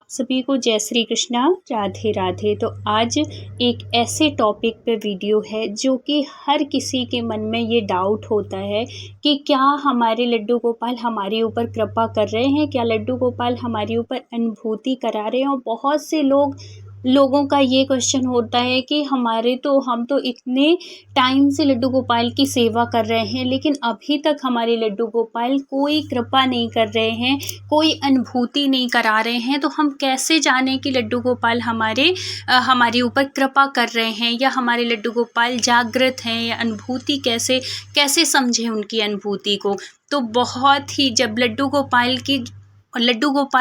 सभी को जय श्री कृष्णा, राधे राधे। तो आज एक ऐसे टॉपिक पे वीडियो है जो कि हर किसी के मन में ये डाउट होता है कि क्या हमारे लड्डू गोपाल हमारे ऊपर कृपा कर रहे हैं, क्या लड्डू गोपाल हमारे ऊपर अनुभूति करा रहे हैं। और बहुत से लोगों का ये क्वेश्चन होता है कि हम तो इतने टाइम से लड्डू गोपाल की सेवा कर रहे हैं, लेकिन अभी तक हमारे लड्डू गोपाल कोई कृपा नहीं कर रहे हैं, कोई अनुभूति नहीं करा रहे हैं। तो हम कैसे जानें कि लड्डू गोपाल हमारे ऊपर कृपा कर रहे हैं या हमारे लड्डू गोपाल जागृत हैं, या अनुभूति कैसे समझें उनकी अनुभूति को। तो बहुत ही जब लड्डू गोपाल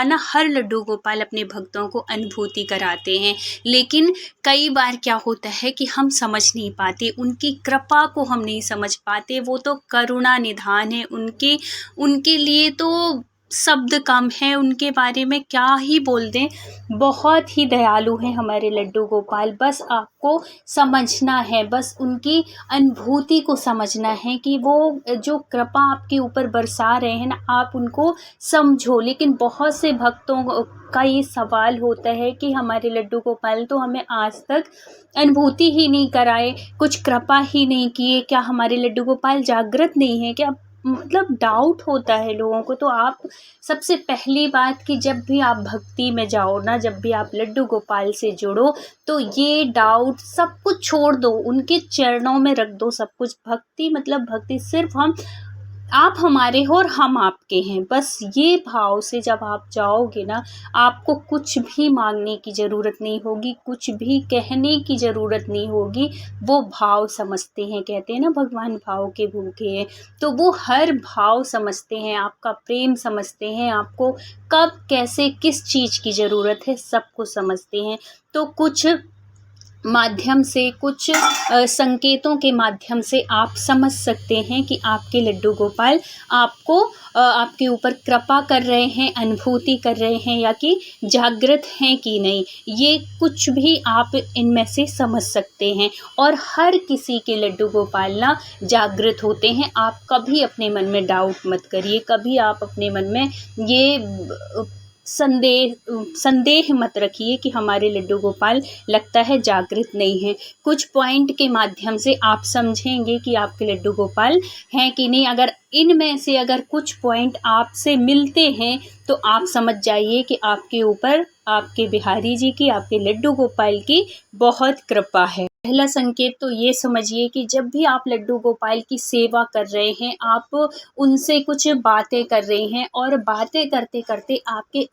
ना, हर लड्डू गोपाल अपने भक्तों को अनुभूति कराते हैं, लेकिन कई बार क्या होता है कि हम समझ नहीं पाते, उनकी कृपा को हम नहीं समझ पाते। वो तो करुणा निधान है, उनके लिए तो शब्द कम है, उनके बारे में क्या ही बोल दें। बहुत ही दयालु हैं हमारे लड्डू गोपाल। बस आपको समझना है, बस उनकी अनुभूति को समझना है कि वो जो कृपा आपके ऊपर बरसा रहे हैं ना, आप उनको समझो। लेकिन बहुत से भक्तों का ये सवाल होता है कि हमारे लड्डू गोपाल तो हमें आज तक अनुभूति ही नहीं कराए, कुछ कृपा ही नहीं किए, क्या हमारे लड्डू गोपाल जागृत नहीं है क्या। मतलब डाउट होता है लोगों को। तो आप सबसे पहली बात कि जब भी आप भक्ति में जाओ ना, जब भी आप लड्डू गोपाल से जुड़ो, तो ये डाउट सब कुछ छोड़ दो, उनके चरणों में रख दो सब कुछ। भक्ति मतलब भक्ति, सिर्फ आप हमारे हो और हम आपके हैं, बस ये भाव से जब आप जाओगे ना, आपको कुछ भी मांगने की ज़रूरत नहीं होगी, कुछ भी कहने की ज़रूरत नहीं होगी। वो भाव समझते हैं, कहते हैं ना भगवान भाव के भूखे हैं। तो वो हर भाव समझते हैं, आपका प्रेम समझते हैं, आपको कब कैसे किस चीज़ की ज़रूरत है सब कुछ समझते हैं। तो कुछ माध्यम से, कुछ संकेतों के माध्यम से आप समझ सकते हैं कि आपके लड्डू गोपाल आपके ऊपर कृपा कर रहे हैं, अनुभूति कर रहे हैं, या कि जागृत हैं कि नहीं। ये कुछ भी आप इनमें से समझ सकते हैं। और हर किसी के लड्डू गोपाल ना जागृत होते हैं। आप कभी अपने मन में डाउट मत करिए, कभी आप अपने मन में ये संदेह मत रखिए कि हमारे लड्डू गोपाल लगता है जागृत नहीं है। कुछ पॉइंट के माध्यम से आप समझेंगे कि आपके लड्डू गोपाल हैं कि नहीं। अगर इनमें से अगर कुछ पॉइंट आपसे मिलते हैं, तो आप समझ जाइए कि आपके ऊपर, आपके बिहारी जी की, आपके लड्डू गोपाल की बहुत कृपा है। पहला संकेत तो ये समझिए कि जब भी आप लड्डू गोपाल की सेवा कर रहे हैं, आप उनसे कुछ बातें कर रहे हैं, और बातें करते करते आपके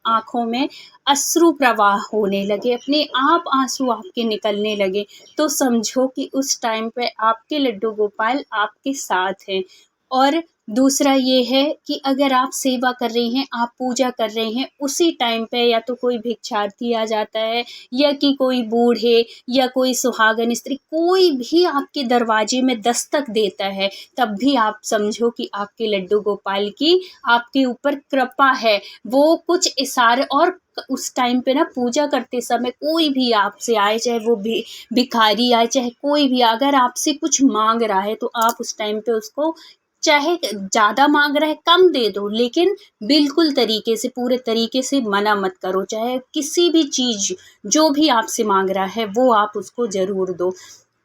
आँखों में अश्रु प्रवाह होने लगे, अपने आप आंसू आपके निकलने लगे, तो समझो कि उस टाइम पे आपके लड्डू गोपाल आपके साथ हैं। और दूसरा ये है कि अगर आप सेवा कर रही हैं, आप पूजा कर रहे हैं, उसी टाइम पे या तो कोई भिक्षार्थी आ जाता है, या कि कोई बूढ़े या कोई सुहागन स्त्री, कोई भी आपके दरवाजे में दस्तक देता है, तब भी आप समझो कि आपके लड्डू गोपाल की आपके ऊपर कृपा है। वो कुछ इशारे, और उस टाइम पे ना पूजा करते समय कोई भी आपसे आए, चाहे वो भिखारी आए, चाहे कोई भी, अगर आपसे कुछ मांग रहा है, तो आप उस टाइम पे उसको, चाहे ज़्यादा मांग रहा है कम दे दो, लेकिन बिल्कुल तरीके से, पूरे तरीके से मना मत करो। चाहे किसी भी चीज़, जो भी आपसे मांग रहा है वो आप उसको ज़रूर दो।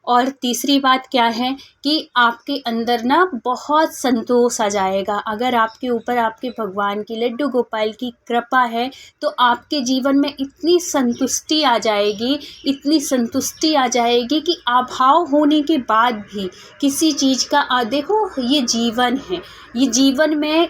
और तीसरी बात क्या है कि आपके अंदर ना बहुत संतोष आ जाएगा। अगर आपके ऊपर आपके भगवान की, लड्डू गोपाल की कृपा है, तो आपके जीवन में इतनी संतुष्टि आ जाएगी, इतनी संतुष्टि आ जाएगी कि अभाव होने के बाद भी किसी चीज़ का, देखो ये जीवन है, ये जीवन में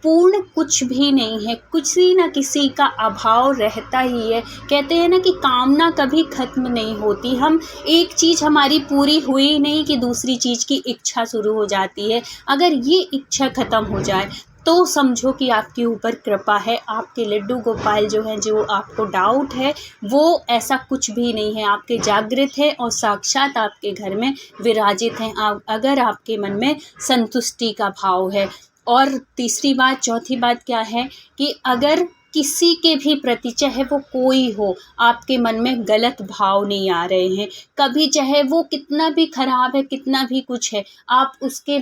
पूर्ण कुछ भी नहीं है, किसी न किसी का अभाव रहता ही है। कहते हैं ना कि कामना कभी ख़त्म नहीं होती। हम एक चीज़ हमारी पूरी हुई नहीं कि दूसरी चीज़ की इच्छा शुरू हो जाती है। अगर ये इच्छा ख़त्म हो जाए, तो समझो कि आपके ऊपर कृपा है। आपके लड्डू गोपाल जो हैं, जो आपको डाउट है, वो ऐसा कुछ भी नहीं है, आपके जागृत है और साक्षात आपके घर में विराजित हैं, अगर आपके मन में संतुष्टि का भाव है। और तीसरी बात, चौथी बात क्या है कि अगर किसी के भी प्रति, चाहे वो कोई हो, आपके मन में गलत भाव नहीं आ रहे हैं कभी, चाहे वो कितना भी खराब है, कितना भी कुछ है, आप उसके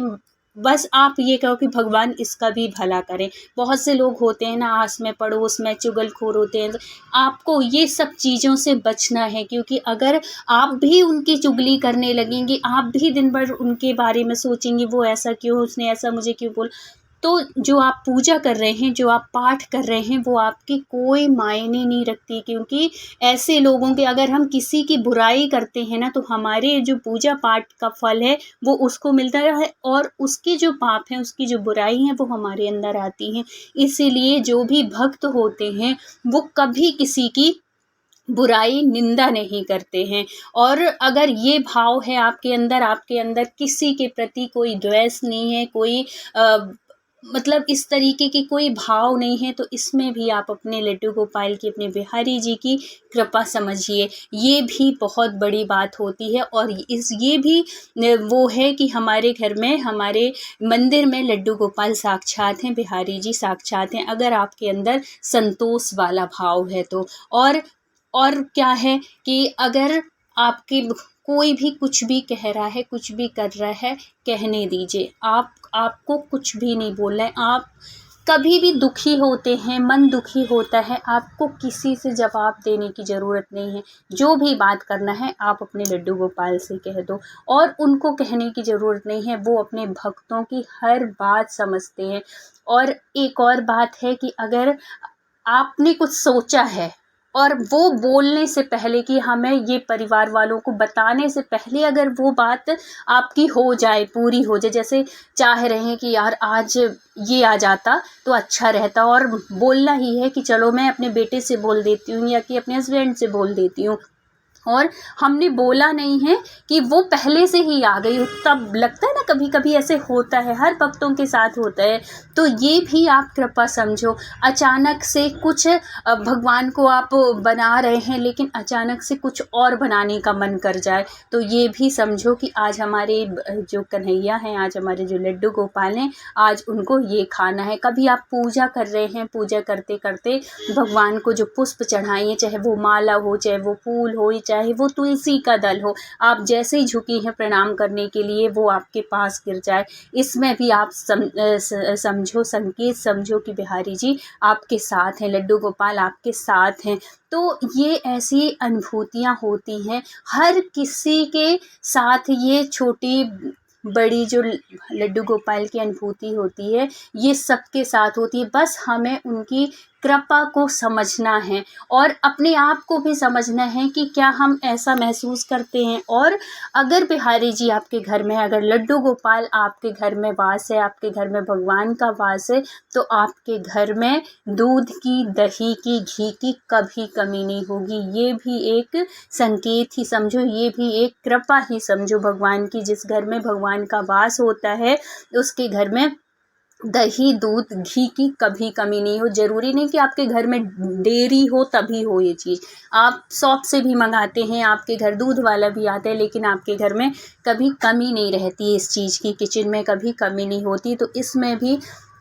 बस आप ये कहो कि भगवान इसका भी भला करें। बहुत से लोग होते हैं ना, आस में पड़ोस में चुगलखोर होते हैं। आपको ये सब चीज़ों से बचना है, क्योंकि अगर आप भी उनकी चुगली करने लगेंगी, आप भी दिन भर उनके बारे में सोचेंगी, वो ऐसा क्यों, उसने ऐसा मुझे क्यों बोला, तो जो आप पूजा कर रहे हैं, जो आप पाठ कर रहे हैं, वो आपकी कोई मायने नहीं रखती। क्योंकि ऐसे लोगों के, अगर हम किसी की बुराई करते हैं ना, तो हमारे जो पूजा पाठ का फल है वो उसको मिलता है, और उसके जो पाप हैं, उसकी जो बुराई है, वो हमारे अंदर आती हैं। इसीलिए जो भी भक्त होते हैं वो कभी किसी की बुराई निंदा नहीं करते हैं। और अगर ये भाव है आपके अंदर किसी के प्रति कोई द्वेष नहीं है, कोई मतलब इस तरीके की कोई भाव नहीं है, तो इसमें भी आप अपने लड्डू गोपाल की, अपने बिहारी जी की कृपा समझिए। ये भी बहुत बड़ी बात होती है। और ये भी वो है कि हमारे घर में, हमारे मंदिर में लड्डू गोपाल साक्षात हैं, बिहारी जी साक्षात हैं, अगर आपके अंदर संतोष वाला भाव है तो। और क्या है कि अगर आपके कोई भी कुछ भी कह रहा है, कुछ भी कर रहा है, कहने दीजिए। आपको कुछ भी नहीं बोलना है। आप कभी भी दुखी होते हैं, मन दुखी होता है, आपको किसी से जवाब देने की ज़रूरत नहीं है। जो भी बात करना है आप अपने लड्डू गोपाल से कह दो, और उनको कहने की ज़रूरत नहीं है, वो अपने भक्तों की हर बात समझते हैं। और एक और बात है कि अगर आपने कुछ सोचा है, और वो बोलने से पहले, कि हमें ये परिवार वालों को बताने से पहले अगर वो बात आपकी हो जाए, पूरी हो जाए, जैसे चाह रहे हैं कि यार आज ये आ जाता तो अच्छा रहता, और बोलना ही है कि चलो मैं अपने बेटे से बोल देती हूँ, या कि अपने हस्बैंड से बोल देती हूँ, और हमने बोला नहीं है कि वो पहले से ही आ गई, तब लगता है ना, कभी कभी ऐसे होता है, हर भक्तों के साथ होता है। तो ये भी आप कृपा समझो। अचानक से कुछ भगवान को आप बना रहे हैं, लेकिन अचानक से कुछ और बनाने का मन कर जाए, तो ये भी समझो कि आज हमारे जो कन्हैया हैं, आज हमारे जो लड्डू गोपाल हैं, आज उनको ये खाना है। कभी आप पूजा कर रहे हैं, पूजा करते करते भगवान को जो पुष्प चढ़ाइए, चाहे वो माला हो, चाहे वो फूल हो, चाहे वो तुलसी का दल हो, आप जैसे ही झुकी हैं प्रणाम करने के लिए, वो आपके पास गिर जाए। इसमें भी आप समझो, संकेत समझो कि बिहारी जी आपके साथ हैं, लड्डू गोपाल आपके साथ हैं। तो ये ऐसी अनुभूतियाँ होती हैं, हर किसी के साथ ये छोटी बड़ी जो लड्डू गोपाल की अनुभूति होती है, ये सबके साथ होती है। बस हमें उनकी कृपा को समझना है, और अपने आप को भी समझना है कि क्या हम ऐसा महसूस करते हैं। और अगर बिहारी जी आपके घर में, अगर लड्डू गोपाल आपके घर में वास है, आपके घर में भगवान का वास है, तो आपके घर में दूध की, दही की, घी की कभी कमी नहीं होगी। ये भी एक संकेत ही समझो, ये भी एक कृपा ही समझो भगवान की। जिस घर में भगवान का वास होता है, उसके घर में दही, दूध, घी की कभी कमी नहीं हो। ज़रूरी नहीं कि आपके घर में डेयरी हो तभी हो ये चीज़। आप शॉप से भी मंगाते हैं, आपके घर दूध वाला भी आता है, लेकिन आपके घर में कभी कमी नहीं रहती इस चीज़ की, किचन में कभी कमी नहीं होती। तो इसमें भी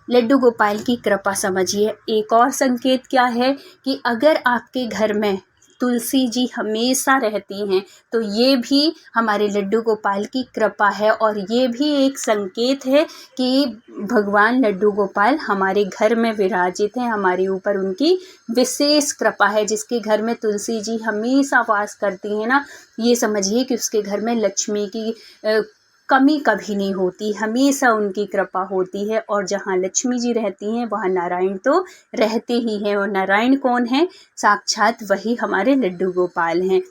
लड्डू गोपाल की कृपा समझिए। एक और संकेत क्या है कि अगर आपके घर में तुलसी जी हमेशा रहती हैं, तो ये भी हमारे लड्डू गोपाल की कृपा है। और ये भी एक संकेत है कि भगवान लड्डू गोपाल हमारे घर में विराजित हैं, हमारे ऊपर उनकी विशेष कृपा है। जिसके घर में तुलसी जी हमेशा वास करती हैं ना, ये समझिए कि उसके घर में लक्ष्मी की कमी कभी नहीं होती, हमेशा उनकी कृपा होती है। और जहाँ लक्ष्मी जी रहती हैं, वहाँ नारायण तो रहते ही हैं। और नारायण कौन है? साक्षात वही हमारे लड्डू गोपाल हैं।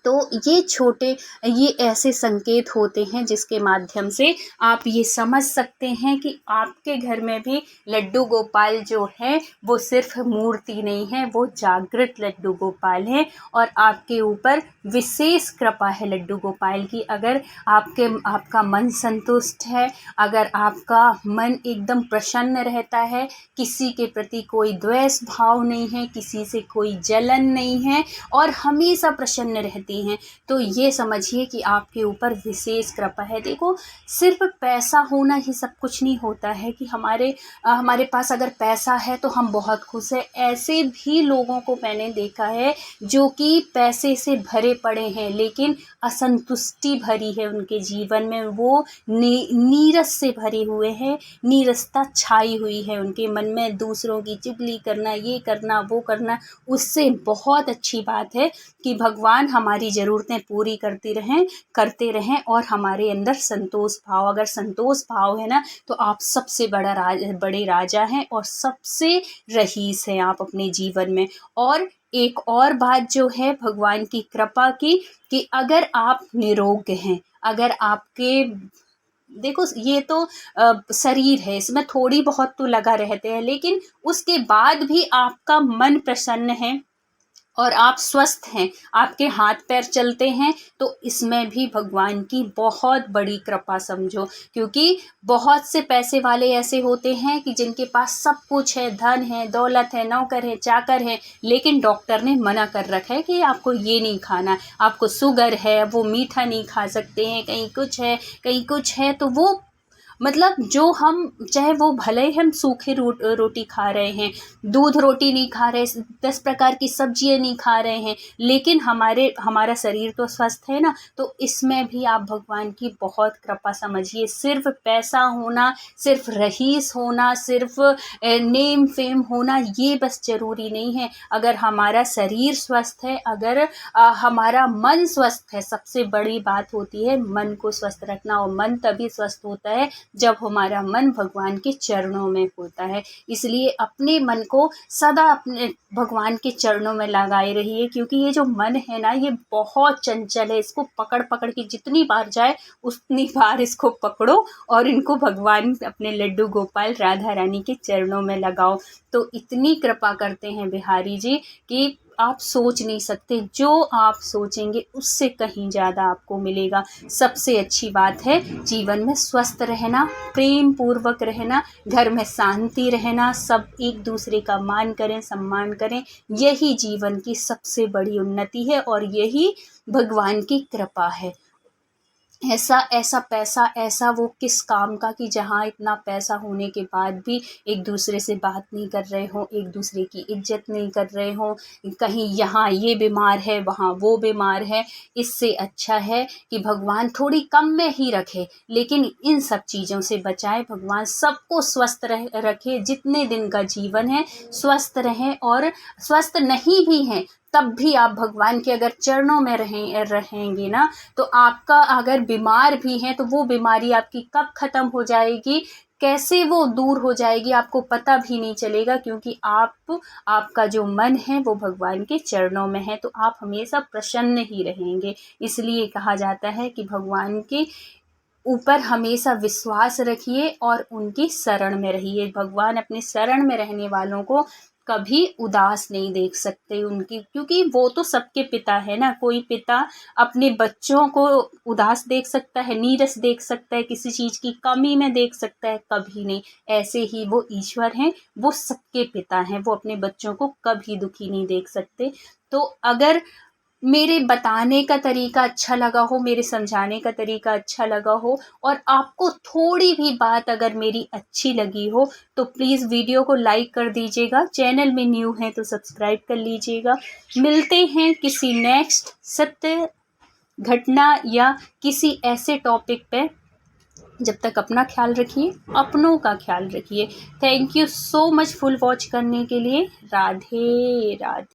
तो ये ऐसे संकेत होते हैं जिसके माध्यम से आप ये समझ सकते हैं कि आपके घर में भी लड्डू गोपाल जो है वो सिर्फ मूर्ति नहीं है, वो जागृत लड्डू गोपाल है। और आपके ऊपर विशेष कृपा है लड्डू गोपाल की। अगर आपका मन संतुष्ट है, अगर आपका मन एकदम प्रसन्न रहता है, किसी के प्रति कोई द्वेष भाव नहीं है, किसी से कोई जलन नहीं है, और हमेशा प्रसन्न कहती हैं, तो ये समझिए कि आपके ऊपर विशेष कृपा है। देखो, सिर्फ पैसा होना ही सब कुछ नहीं होता है कि हमारे पास अगर पैसा है तो हम बहुत खुश हैं। ऐसे भी लोगों को मैंने देखा है जो कि पैसे से भरे पड़े हैं, लेकिन असंतुष्टि भरी है उनके जीवन में, वो नीरस से भरे हुए हैं, नीरसता छाई हुई है उनके मन में। दूसरों की चुगली करना, ये करना, वो करना, उससे बहुत अच्छी बात है कि भगवान हमारी ज़रूरतें पूरी करते रहें और हमारे अंदर संतोष भाव, अगर संतोष भाव है ना, तो आप सबसे बड़े राजा हैं और सबसे रईस हैं आप अपने जीवन में। और एक और बात जो है भगवान की कृपा की, कि अगर आप निरोग हैं, अगर आपके, देखो ये तो शरीर है, इसमें थोड़ी बहुत तो लगा रहते हैं, लेकिन उसके बाद भी आपका मन प्रसन्न है और आप स्वस्थ हैं, आपके हाथ पैर चलते हैं, तो इसमें भी भगवान की बहुत बड़ी कृपा समझो। क्योंकि बहुत से पैसे वाले ऐसे होते हैं कि जिनके पास सब कुछ है, धन है, दौलत है, नौकर है, चाकर है, लेकिन डॉक्टर ने मना कर रखा है कि आपको ये नहीं खाना, आपको शुगर है, वो मीठा नहीं खा सकते हैं, कहीं कुछ है, तो वो मतलब जो हम, चाहे वो भले ही हम सूखे रोटी खा रहे हैं, दूध रोटी नहीं खा रहे, 10 प्रकार की सब्जियां नहीं खा रहे हैं, लेकिन हमारा शरीर तो स्वस्थ है ना। तो इसमें भी आप भगवान की बहुत कृपा समझिए। सिर्फ पैसा होना, सिर्फ रईस होना, सिर्फ नेम फेम होना, ये बस ज़रूरी नहीं है। अगर हमारा शरीर स्वस्थ है, अगर हमारा मन स्वस्थ है, सबसे बड़ी बात होती है मन को स्वस्थ रखना, और मन तभी स्वस्थ होता है जब हमारा मन भगवान के चरणों में होता है। इसलिए अपने मन को सदा अपने भगवान के चरणों में लगाए रहिए, क्योंकि ये जो मन है ना, ये बहुत चंचल है। इसको पकड़ पकड़ के जितनी बार जाए उतनी बार इसको पकड़ो और इनको भगवान अपने लड्डू गोपाल राधा रानी के चरणों में लगाओ। तो इतनी कृपा करते हैं बिहारी जी कि आप सोच नहीं सकते, जो आप सोचेंगे उससे कहीं ज़्यादा आपको मिलेगा। सबसे अच्छी बात है जीवन में स्वस्थ रहना, प्रेम पूर्वक रहना, घर में शांति रहना, सब एक दूसरे का मान करें, सम्मान करें, यही जीवन की सबसे बड़ी उन्नति है और यही भगवान की कृपा है। ऐसा पैसा, ऐसा वो किस काम का कि जहाँ इतना पैसा होने के बाद भी एक दूसरे से बात नहीं कर रहे हो, एक दूसरे की इज्जत नहीं कर रहे हो, कहीं यहाँ ये बीमार है, वहाँ वो बीमार है। इससे अच्छा है कि भगवान थोड़ी कम में ही रखे, लेकिन इन सब चीज़ों से बचाए। भगवान सबको स्वस्थ रखे, जितने दिन का जीवन है स्वस्थ रहें, और स्वस्थ नहीं भी हैं तब भी आप भगवान के अगर चरणों में रहेंगे ना, तो आपका, अगर बीमार भी हैं तो वो बीमारी आपकी कब ख़त्म हो जाएगी, कैसे वो दूर हो जाएगी, आपको पता भी नहीं चलेगा, क्योंकि आपका जो मन है वो भगवान के चरणों में है, तो आप हमेशा प्रसन्न ही रहेंगे। इसलिए कहा जाता है कि भगवान के ऊपर हमेशा विश्वास रखिए और उनकी शरण में रहिए। भगवान अपने शरण में रहने वालों को कभी उदास नहीं देख सकते उनकी, क्योंकि वो तो सबके पिता है ना। कोई पिता अपने बच्चों को उदास देख सकता है, नीरस देख सकता है, किसी चीज़ की कमी में देख सकता है? कभी नहीं। ऐसे ही वो ईश्वर हैं, वो सबके पिता हैं, वो अपने बच्चों को कभी दुखी नहीं देख सकते। तो अगर मेरे बताने का तरीका अच्छा लगा हो, मेरे समझाने का तरीका अच्छा लगा हो, और आपको थोड़ी भी बात अगर मेरी अच्छी लगी हो, तो प्लीज़ वीडियो को लाइक कर दीजिएगा। चैनल में न्यू हैं तो सब्सक्राइब कर लीजिएगा। मिलते हैं किसी नेक्स्ट सत्य घटना या किसी ऐसे टॉपिक पे। जब तक अपना ख्याल रखिए, अपनों का ख्याल रखिए। Thank you so much full watch करने के लिए। राधे राधे।